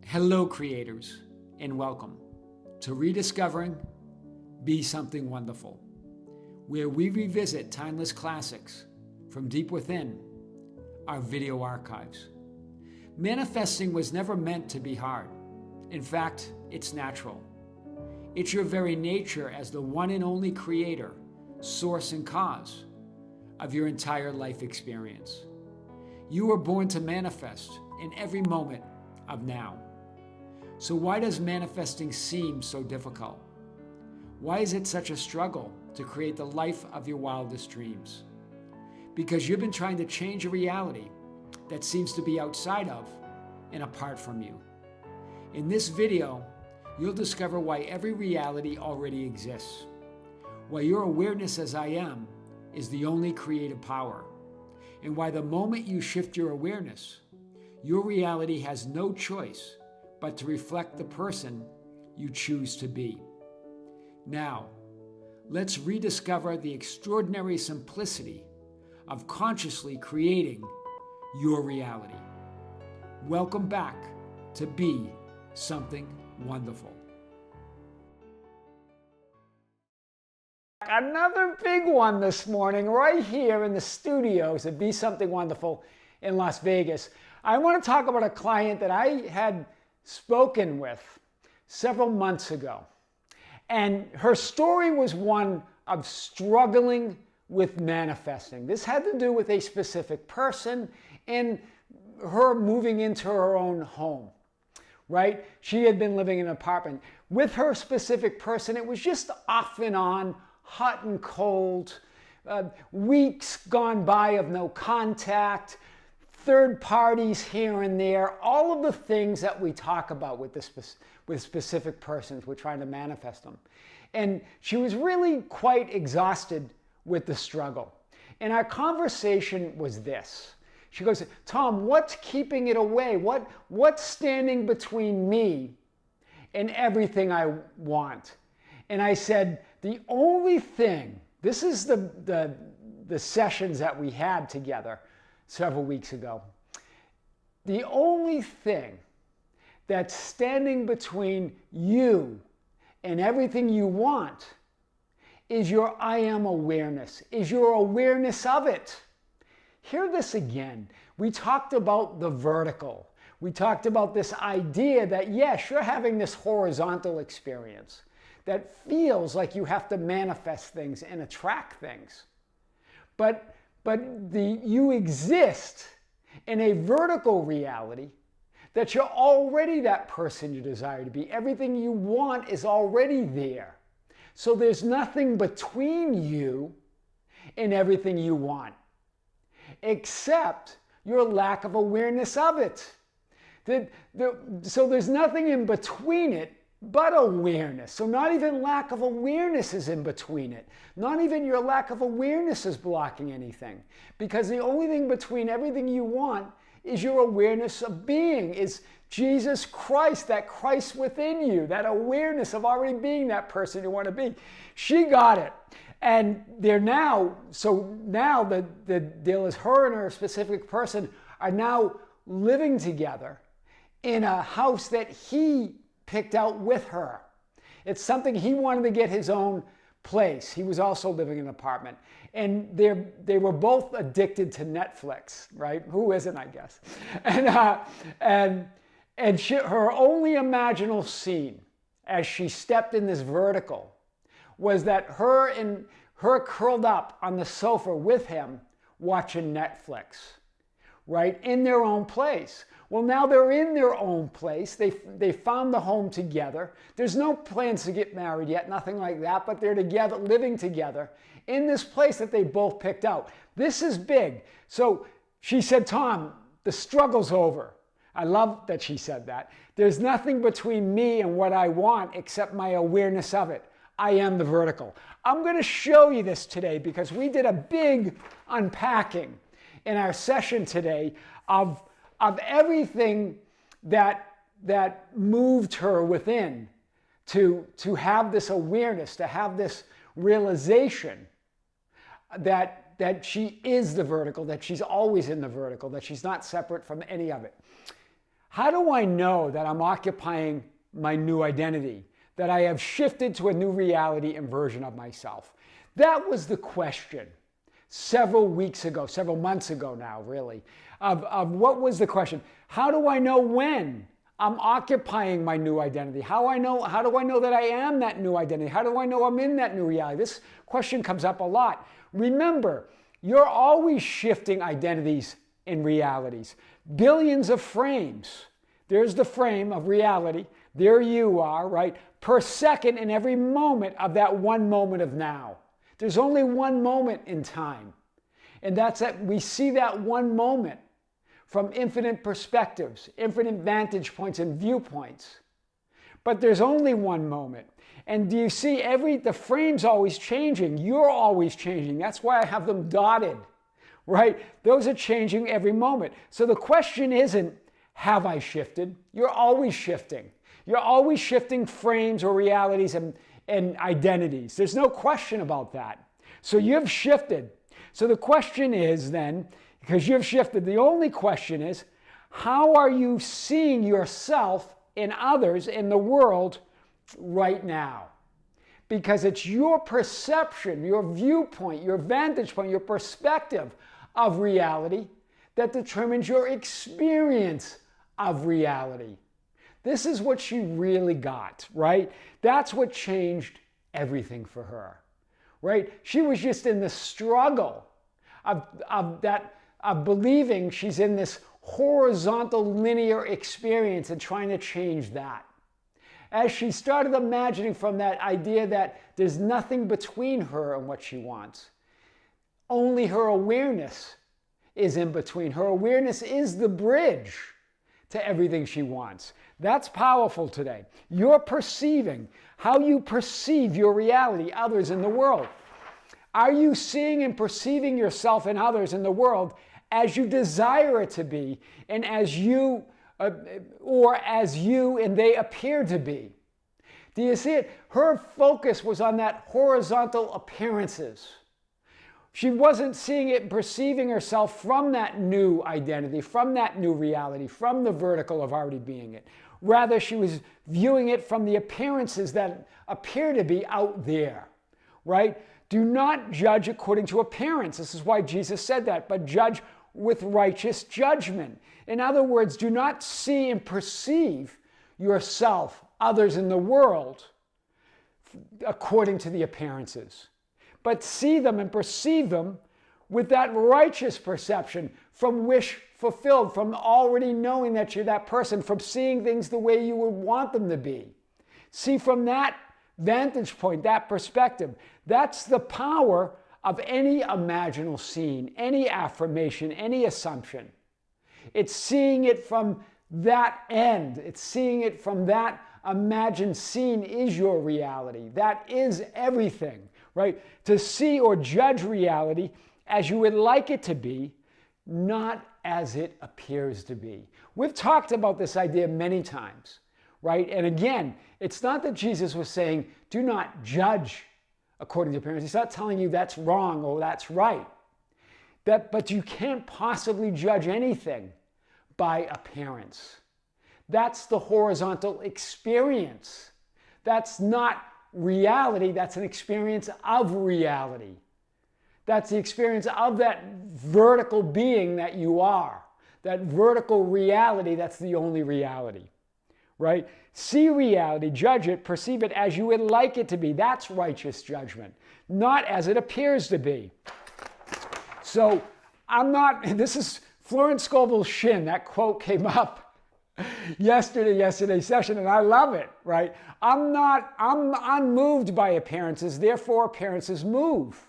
Hello, creators, and welcome to Rediscovering Be Something Wonderful, where we revisit timeless classics from deep within our video archives. Manifesting was never meant to be hard. In fact, it's natural. It's your very nature as the one and only creator, source, and cause of your entire life experience. You were born to manifest in every moment of now. So why does manifesting seem so difficult? Why is it such a struggle to create the life of your wildest dreams? Because you've been trying to change a reality that seems to be outside of and apart from you. In this video, you'll discover why every reality already exists, why your awareness as I am is the only creative power, and why the moment you shift your awareness, your reality has no choice but to reflect the person you choose to be. Now, let's rediscover the extraordinary simplicity of consciously creating your reality. Welcome back to Be Something Wonderful. Another big one this morning, right here in the studios at Be Something Wonderful in Las Vegas. I want to talk about a client that I had spoken with several months ago. And her story was one of struggling with manifesting. This had to do with a specific person and her moving into her own home, right? She had been living in an apartment. With her specific person, it was just off and on, hot and cold, weeks gone by of no contact, third parties here and there, all of the things that we talk about with specific persons. We're trying to manifest them. And she was really quite exhausted with the struggle. And our conversation was this. She goes, Tom, what's keeping it away? What's standing between me and everything I want? And I said, the only thing, this is the sessions that we had together several weeks ago. The only thing that's standing between you and everything you want is your I am awareness, is your awareness of it. Hear this again. We talked about the vertical. We talked about this idea that yes, you're having this horizontal experience that feels like you have to manifest things and attract things. But you exist in a vertical reality that you're already that person you desire to be. Everything you want is already there. So there's nothing between you and everything you want, except your lack of awareness of it. So there's nothing in between it but awareness. So not even lack of awareness is in between it. Not even your lack of awareness is blocking anything. Because the only thing between everything you want is your awareness of being, is Jesus Christ, that Christ within you, that awareness of already being that person you want to be. She got it. And they're now, so now the deal is her and her specific person are now living together in a house that he picked out with her. It's something he wanted to get his own place. He was also living in an apartment. And they were both addicted to Netflix, right? Who isn't, I guess? And her only imaginal scene as she stepped in this vertical was that her curled up on the sofa with him watching Netflix, right? In their own place. Well, now they're in their own place. They found the home together. There's no plans to get married yet, nothing like that, but they're together, living together in this place that they both picked out. This is big. So she said, Tom, the struggle's over. I love that she said that. There's nothing between me and what I want except my awareness of it. I am the vertical. I'm going to show you this today because we did a big unpacking in our session today of everything that moved her within to have this awareness, to have this realization that she is the vertical, that she's always in the vertical, that she's not separate from any of it. How do I know that I'm occupying my new identity, that I have shifted to a new reality and version of myself? That was the question several weeks ago, several months ago now, really, of what was the question? How do I know when I'm occupying my new identity? How do I know that I am that new identity? How do I know I'm in that new reality? This question comes up a lot. Remember, you're always shifting identities and realities. Billions of frames. There's the frame of reality. There you are, right? Per second in every moment of that one moment of now. There's only one moment in time. And that's that we see that one moment from infinite perspectives, infinite vantage points and viewpoints. But there's only one moment. And do you see the frame's always changing. You're always changing. That's why I have them dotted, right? Those are changing every moment. So the question isn't, have I shifted? You're always shifting. You're always shifting frames or realities and identities. There's no question about that. So you've shifted. So the question is then, because you've shifted, the only question is, how are you seeing yourself in others in the world right now? Because it's your perception, your viewpoint, your vantage point, your perspective of reality that determines your experience of reality. This is what she really got, right? That's what changed everything for her, right? She was just in the struggle of believing she's in this horizontal linear experience and trying to change that. As she started imagining from that idea that there's nothing between her and what she wants, only her awareness is in between. Her awareness is the bridge to everything she wants. That's powerful today. You're perceiving, how you perceive your reality, others in the world. Are you seeing and perceiving yourself and others in the world as you desire it to be, and as you and they appear to be? Do you see it? Her focus was on that horizontal appearances. She wasn't seeing it and perceiving herself from that new identity, from that new reality, from the vertical of already being it. Rather, she was viewing it from the appearances that appear to be out there, right? Do not judge according to appearance. This is why Jesus said that, but judge with righteous judgment. In other words, do not see and perceive yourself, others in the world, according to the appearances, but see them and perceive them with that righteous perception, from wish fulfilled, from already knowing that you're that person, from seeing things the way you would want them to be. See from that vantage point, that perspective. That's the power of any imaginal scene, any affirmation, any assumption. It's seeing it from that end. It's seeing it from that imagined scene is your reality. That is everything, right? To see or judge reality as you would like it to be, not as it appears to be. We've talked about this idea many times, right? And again, it's not that Jesus was saying, do not judge according to appearance. He's not telling you that's wrong or that's right. But you can't possibly judge anything by appearance. That's the horizontal experience. That's not reality, that's an experience of reality. That's the experience of that vertical being that you are. That vertical reality, that's the only reality, right? See reality, judge it, perceive it as you would like it to be. That's righteous judgment, not as it appears to be. So this is Florence Scovel's shin. That quote came up yesterday's session, and I love it, right? I'm unmoved by appearances, therefore appearances move.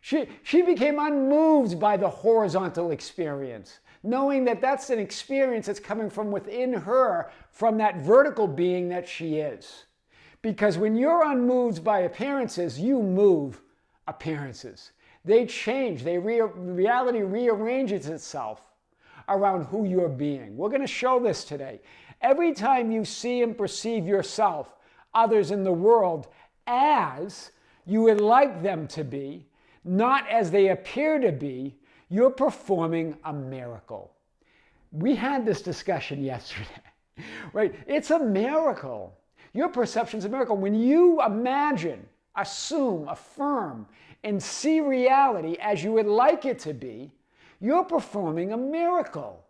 She became unmoved by the horizontal experience, knowing that that's an experience that's coming from within her, from that vertical being that she is. Because when you're unmoved by appearances, you move appearances. They change. Reality rearranges itself around who you're being. We're going to show this today. Every time you see and perceive yourself, others in the world, as you would like them to be, not as they appear to be, you're performing a miracle. We had this discussion yesterday, right? It's a miracle. Your perception's a miracle. When you imagine, assume, affirm, and see reality as you would like it to be, you're performing a miracle.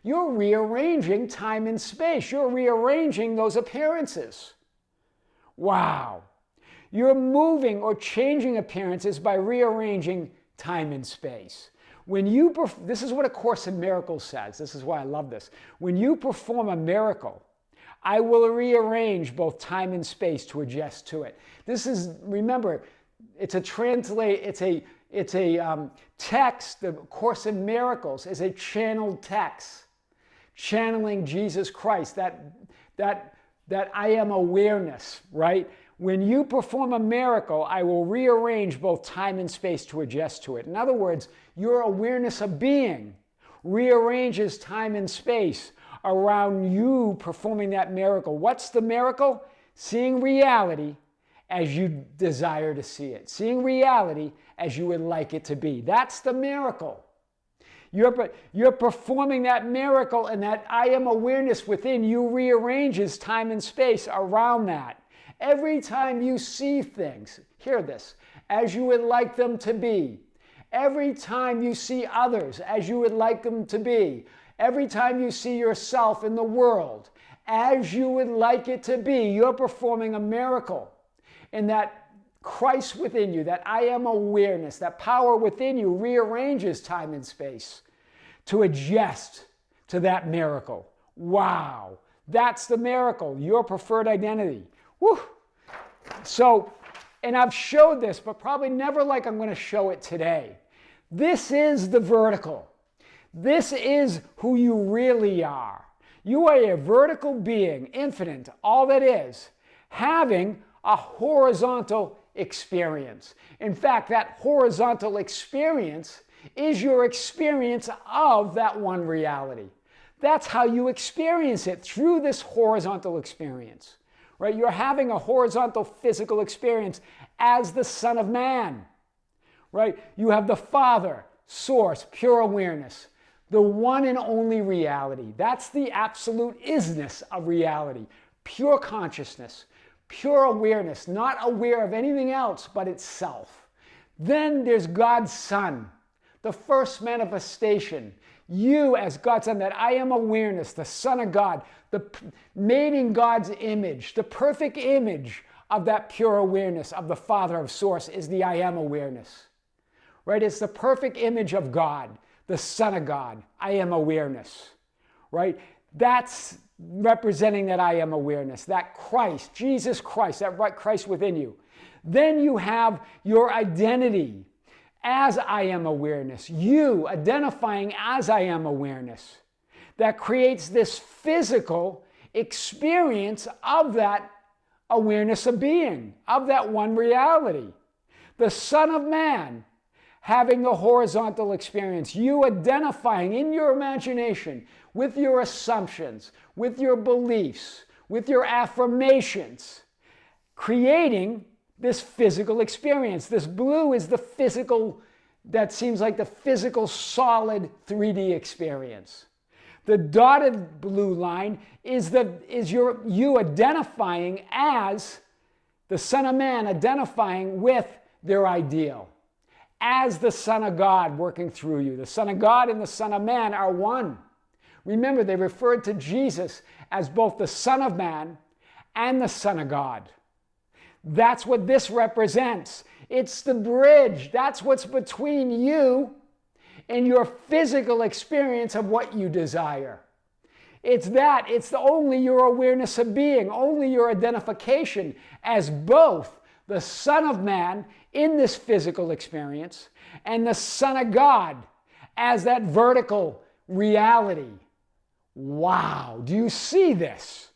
You're rearranging time and space. You're rearranging those appearances. Wow. You're moving or changing appearances by rearranging time and space. This is what A Course in Miracles says. This is why I love this. When you perform a miracle, I will rearrange both time and space to adjust to it. Remember, it's a text. The Course in Miracles is a channeled text, channeling Jesus Christ, that I am awareness, right? When you perform a miracle, I will rearrange both time and space to adjust to it. In other words, your awareness of being rearranges time and space around you performing that miracle. What's the miracle? Seeing reality as you desire to see it. Seeing reality as you would like it to be. That's the miracle. You're performing that miracle, and that I am awareness within you rearranges time and space around that. Every time you see things, hear this, as you would like them to be. Every time you see others as you would like them to be. Every time you see yourself in the world as you would like it to be, you're performing a miracle. And that Christ within you, that I am awareness, that power within you rearranges time and space to adjust to that miracle. Wow, that's the miracle, your preferred identity. Whew. So, and I've showed this, but probably never like I'm going to show it today. This is the vertical. This is who you really are. You are a vertical being, infinite, all that is, having a horizontal experience. In fact, that horizontal experience is your experience of that one reality. That's how you experience it, through this horizontal experience. Right? You're having a horizontal physical experience as the Son of Man. Right? You have the Father, Source, pure awareness, the one and only reality. That's the absolute isness of reality. Pure consciousness, pure awareness, not aware of anything else but itself. Then there's God's Son, the first manifestation. You as God's Son, that I am awareness, the Son of God, made in God's image, the perfect image of that pure awareness of the Father of Source is the I am awareness. Right? It's the perfect image of God, the Son of God, I am awareness. Right? That's representing that I am awareness, that Christ, Jesus Christ, that right Christ within you. Then you have your identity as I am awareness, you identifying as I am awareness. That creates this physical experience of that awareness of being, of that one reality. The Son of Man having the horizontal experience, you identifying in your imagination with your assumptions, with your beliefs, with your affirmations, creating this physical experience. This blue is the physical, that seems like the physical solid 3D experience. The dotted blue line is you identifying as the Son of Man, identifying with their ideal, as the Son of God working through you. The Son of God and the Son of Man are one. Remember, they referred to Jesus as both the Son of Man and the Son of God. That's what this represents. It's the bridge. That's what's between you and your physical experience of what you desire. It's that. It's only your awareness of being, only your identification as both the Son of Man in this physical experience and the Son of God as that vertical reality. Wow. Do you see this?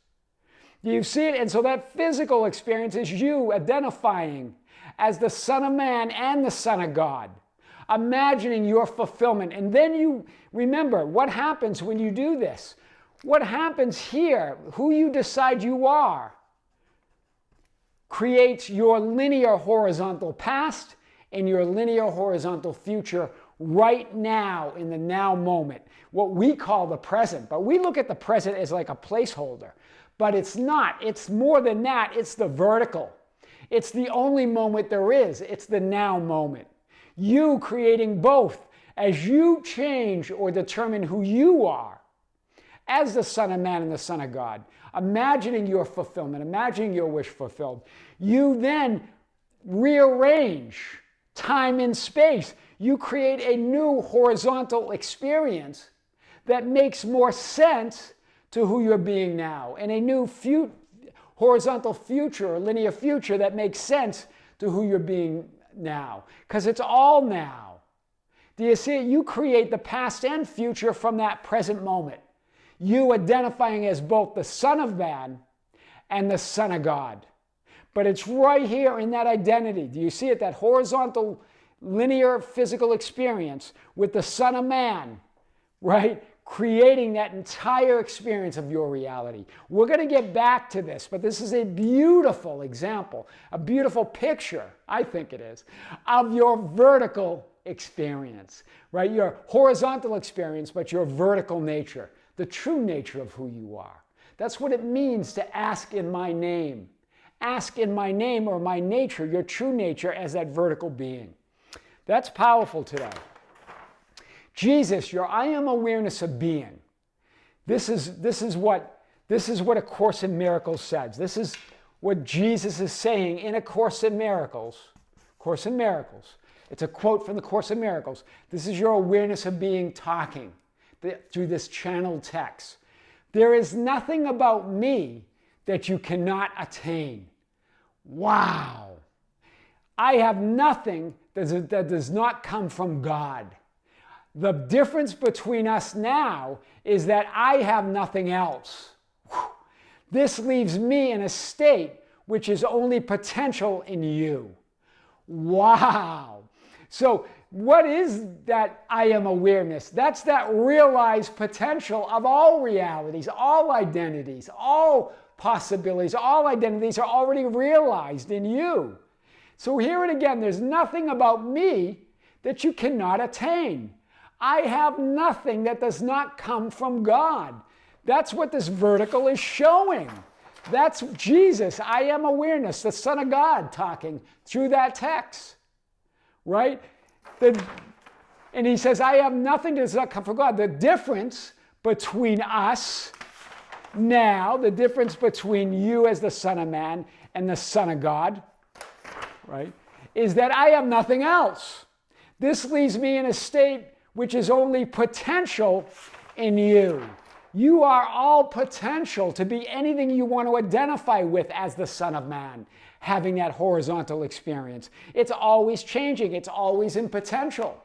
Do you see it? And so that physical experience is you identifying as the Son of Man and the Son of God, imagining your fulfillment. And then you remember what happens when you do this. What happens here, who you decide you are, creates your linear horizontal past and your linear horizontal future right now in the now moment, what we call the present. But we look at the present as like a placeholder. But it's not. It's more than that. It's the vertical. It's the only moment there is. It's the now moment. You creating both as you change or determine who you are as the Son of Man and the Son of God, imagining your fulfillment, imagining your wish fulfilled. You then rearrange time and space. You create a new horizontal experience that makes more sense to who you're being now, and a new horizontal future, or linear future that makes sense to who you're being now, because it's all now. Do you see it? You create the past and future from that present moment. You identifying as both the Son of Man and the Son of God. But it's right here in that identity. Do you see it? That horizontal, linear physical experience with the Son of Man, right? Creating that entire experience of your reality. We're going to get back to this, but this is a beautiful example, a beautiful picture, I think it is, of your vertical experience, right? Your horizontal experience, but your vertical nature, the true nature of who you are. That's what it means to ask in my name. Ask in my name or my nature, your true nature as that vertical being. That's powerful today. Jesus, your I am awareness of being. This is what A Course in Miracles says. This is what Jesus is saying in A Course in Miracles. Course in Miracles. It's a quote from the Course in Miracles. This is your awareness of being talking through this channeled text. There is nothing about me that you cannot attain. Wow. I have nothing that does not come from God. The difference between us now is that I have nothing else. This leaves me in a state which is only potential in you. Wow. So what is that I am awareness? That's that realized potential of all realities, all identities, all possibilities, all identities are already realized in you. So hear it again. There's nothing about me that you cannot attain. I have nothing that does not come from God. That's what this vertical is showing. That's Jesus, I am awareness, the Son of God talking through that text, right? And he says, I have nothing that does not come from God. The difference between us now, the difference between you as the Son of Man and the Son of God, right, is that I have nothing else. This leaves me in a state which is only potential in you. You are all potential to be anything you want to identify with as the Son of Man, having that horizontal experience. It's always changing. It's always in potential.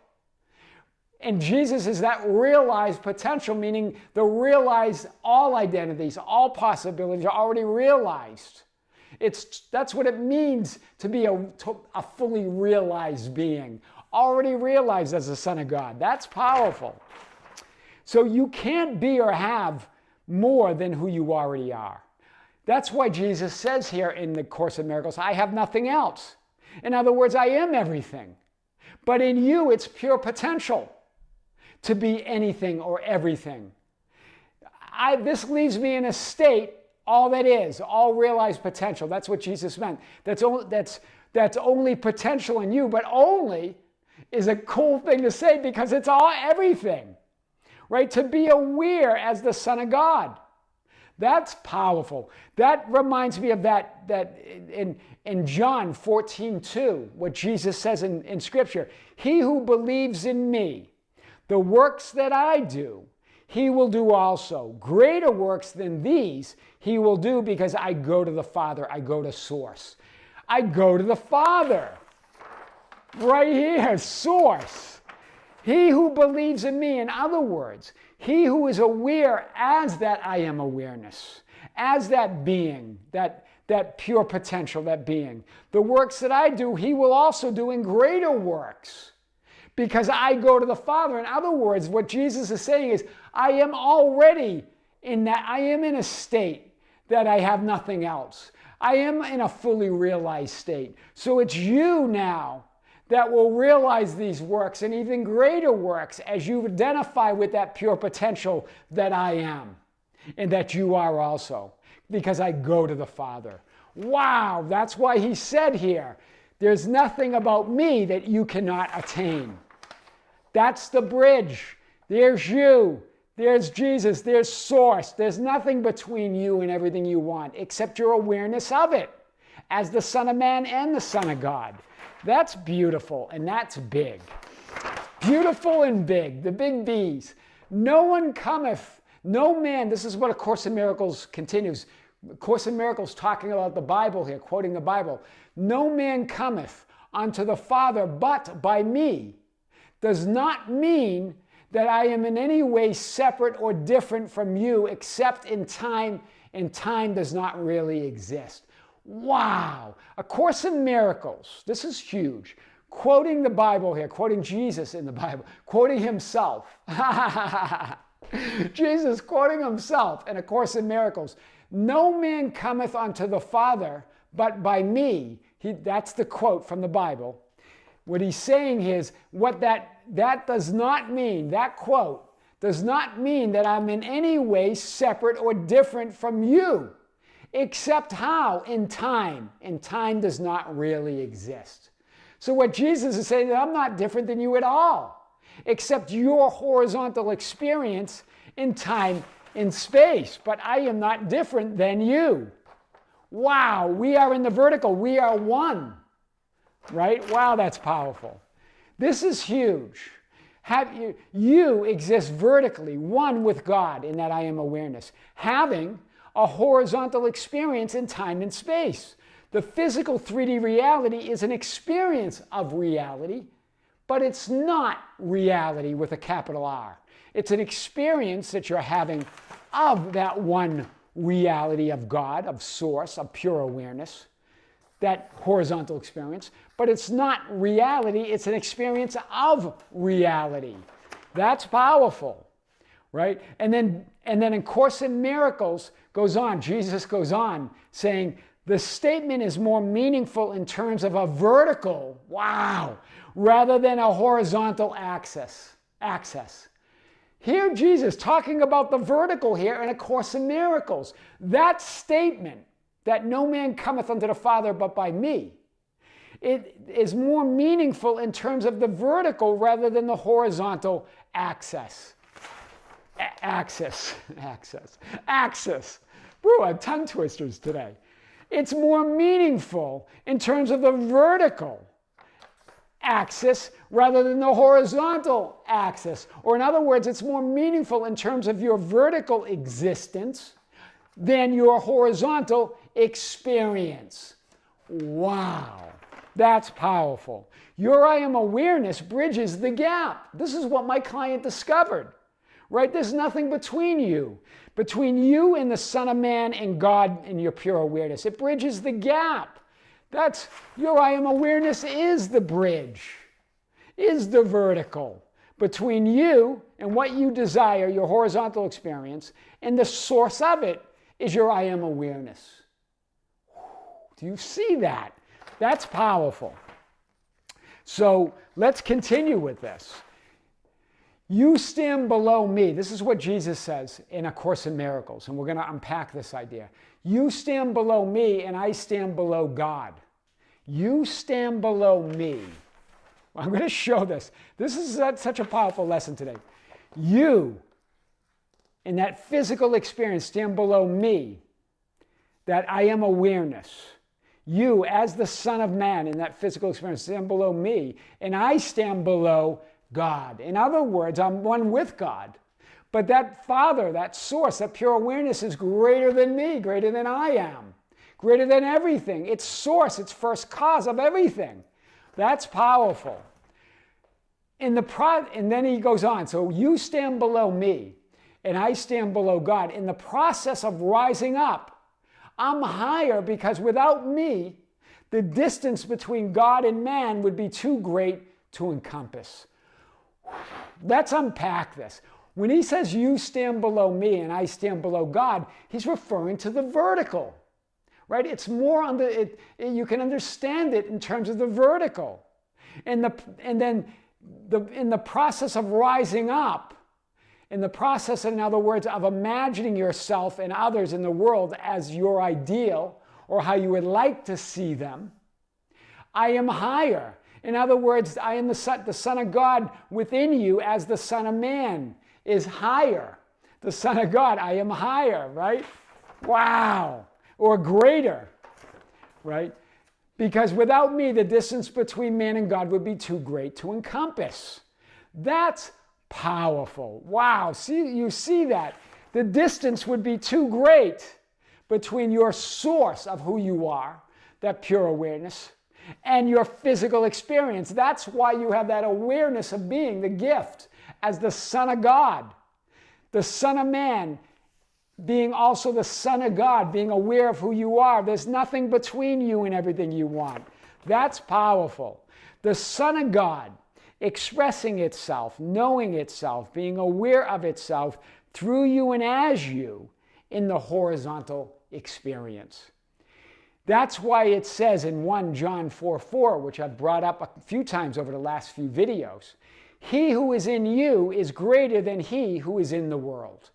And Jesus is that realized potential, meaning the realized all identities, all possibilities are already realized. That's what it means to be a fully realized being, already realized as the Son of God. That's powerful. So you can't be or have more than who you already are. That's why Jesus says here in the Course in Miracles, I have nothing else. In other words, I am everything. But in you, it's pure potential to be anything or everything. This leaves me in a state, all that is, all realized potential. That's what Jesus meant. That's only potential in you, but only is a cool thing to say because it's all everything, right? To be aware as the Son of God. That's powerful. That reminds me of that in John 14:2, what Jesus says in Scripture. He who believes in me, the works that I do, he will do also. Greater works than these he will do because I go to the Father. I go to Source. I go to the Father. Right here, Source. He who believes in me, in other words, he who is aware as that I am awareness, as that being, that pure potential, that being. The works that I do, he will also do in greater works because I go to the Father. In other words, what Jesus is saying is, I am already in that, I am in a state that I have nothing else. I am in a fully realized state. So it's you now that will realize these works and even greater works as you identify with that pure potential that I am and that you are also, because I go to the Father. Wow, that's why he said here, there's nothing about me that you cannot attain. That's the bridge. There's you. There's Jesus. There's Source. There's nothing between you and everything you want except your awareness of it as the Son of Man and the Son of God. That's beautiful and that's big. Beautiful and big, the big B's. No one cometh, no man, this is what A Course in Miracles continues. A Course in Miracles talking about the Bible here, quoting the Bible. No man cometh unto the Father but by me does not mean that I am in any way separate or different from you except in time, and time does not really exist. Wow! A Course in Miracles, this is huge. Quoting the Bible here, quoting Jesus in the Bible, quoting himself. Jesus quoting himself in A Course in Miracles. No man cometh unto the Father but by me. That's the quote from the Bible. What he's saying is, what that does not mean, that quote does not mean that I'm in any way separate or different from you. Except how? In time. And time does not really exist. So what Jesus is saying is, I'm not different than you at all. Except your horizontal experience in time and space. But I am not different than you. Wow, we are in the vertical. We are one. Right? Wow, that's powerful. This is huge. You exist vertically, one with God in that I am awareness, having a horizontal experience in time and space. The physical 3D reality is an experience of reality, but it's not reality with a capital R. It's an experience that you're having of that one reality of God, of Source, of pure awareness. That horizontal experience, but it's not reality, it's an experience of reality. That's powerful, right? And then in Course in Miracles goes on, Jesus goes on saying, the statement is more meaningful in terms of a vertical, wow, rather than a horizontal access. Here Jesus talking about the vertical here in A Course in Miracles. That statement, that no man cometh unto the Father but by me, it is more meaningful in terms of the vertical rather than the horizontal access. Axis. Woo, I have tongue twisters today. It's more meaningful in terms of the vertical axis rather than the horizontal axis. Or in other words, it's more meaningful in terms of your vertical existence than your horizontal experience. Wow, that's powerful. Your I am awareness bridges the gap. This is what my client discovered, right? There's nothing between you and the Son of Man and God and your pure awareness. It bridges the gap. That's your I am awareness is the bridge, is the vertical between you and what you desire, your horizontal experience, and the source of it is your I am awareness. Do you see that? That's powerful. So let's continue with this. You stand below me. This is what Jesus says in A Course in Miracles, and we're going to unpack this idea. You stand below me, and I stand below God. You stand below me. I'm going to show this. This is such a powerful lesson today. You, in that physical experience, stand below me, that I am awareness. You, as the Son of Man, in that physical experience, stand below me, and I stand below God. In other words, I'm one with God. But that Father, that source, that pure awareness is greater than me, greater than I am, greater than everything. It's source, it's first cause of everything. That's powerful. And then he goes on, so you stand below me, and I stand below God. In the process of rising up, I'm higher because without me, the distance between God and man would be too great to encompass. Let's unpack this. When he says you stand below me and I stand below God, he's referring to the vertical, right? It's more on you can understand it in terms of the vertical. And then in the process of rising up, in the process, in other words, of imagining yourself and others in the world as your ideal or how you would like to see them, I am higher. In other words, I am the Son of God within you as the Son of Man is higher. The Son of God, I am higher, right? Wow. Or greater, right? Because without me, the distance between man and God would be too great to encompass. That's powerful. Wow. You see that? The distance would be too great between your source of who you are, that pure awareness, and your physical experience. That's why you have that awareness of being the gift as the Son of God, the Son of Man, being also the Son of God, being aware of who you are. There's nothing between you and everything you want. That's powerful. The Son of God expressing itself, knowing itself, being aware of itself through you and as you in the horizontal experience. That's why it says in 1 John 4:4, which I've brought up a few times over the last few videos, he who is in you is greater than he who is in the world.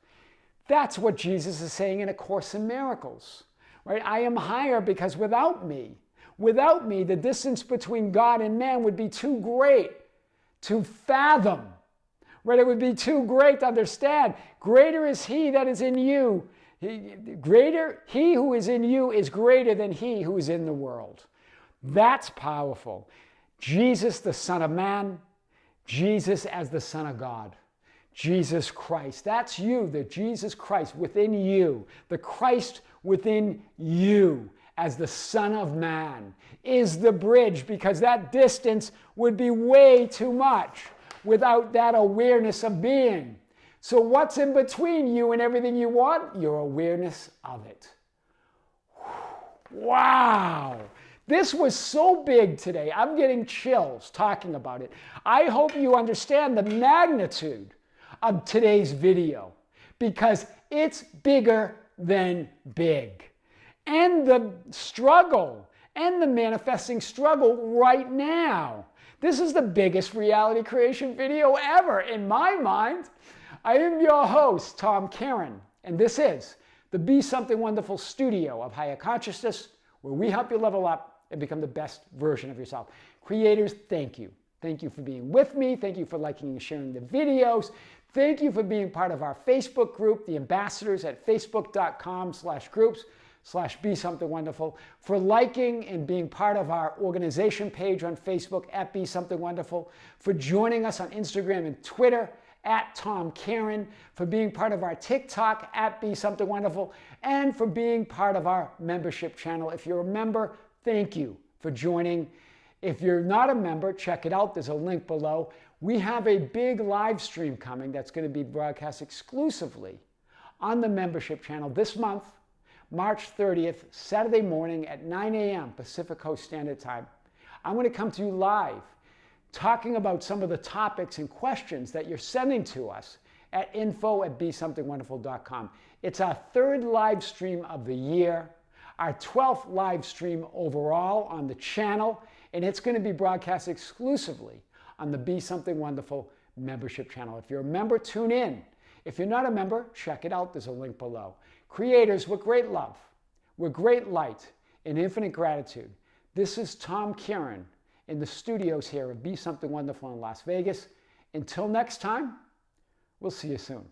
That's what Jesus is saying in A Course in Miracles, right? I am higher because without me, the distance between God and man would be too great to fathom, right? It would be too great to understand. Greater is he that is in you. He who is in you is greater than he who is in the world. That's powerful. Jesus, the Son of Man, Jesus as the Son of God. Jesus Christ. That's you, the Jesus Christ within you, the Christ within you as the Son of Man is the bridge, because that distance would be way too much without that awareness of being. So what's in between you and everything you want? Your awareness of it. Wow. This was so big today. I'm getting chills talking about it. I hope you understand the magnitude of today's video, because it's bigger than big. And the struggle and the manifesting struggle right now. This is the biggest reality creation video ever in my mind. I am your host, Tom Kearin, and this is the Be Something Wonderful studio of higher consciousness, where we help you level up and become the best version of yourself. Creators, thank you. Thank you for being with me. Thank you for liking and sharing the videos. Thank you for being part of our Facebook group, the ambassadors at facebook.com/groups/BeSomethingWonderful, for liking and being part of our organization page on Facebook at Be Something Wonderful, for joining us on Instagram and Twitter at Tom Kearin, for being part of our TikTok at Be Something Wonderful, and for being part of our membership channel. If you're a member, thank you for joining. If you're not a member, check it out. There's a link below. We have a big live stream coming that's going to be broadcast exclusively on the membership channel this month, March 30th, Saturday morning at 9 a.m. Pacific Coast Standard Time. I'm going to come to you live talking about some of the topics and questions that you're sending to us at info@besomethingwonderful.com. It's our third live stream of the year, our 12th live stream overall on the channel, and it's going to be broadcast exclusively on the Be Something Wonderful membership channel. If you're a member, tune in. If you're not a member, check it out. There's a link below. Creators, with great love, with great light, and infinite gratitude, this is Tom Kearin in the studios here of Be Something Wonderful in Las Vegas. Until next time, we'll see you soon.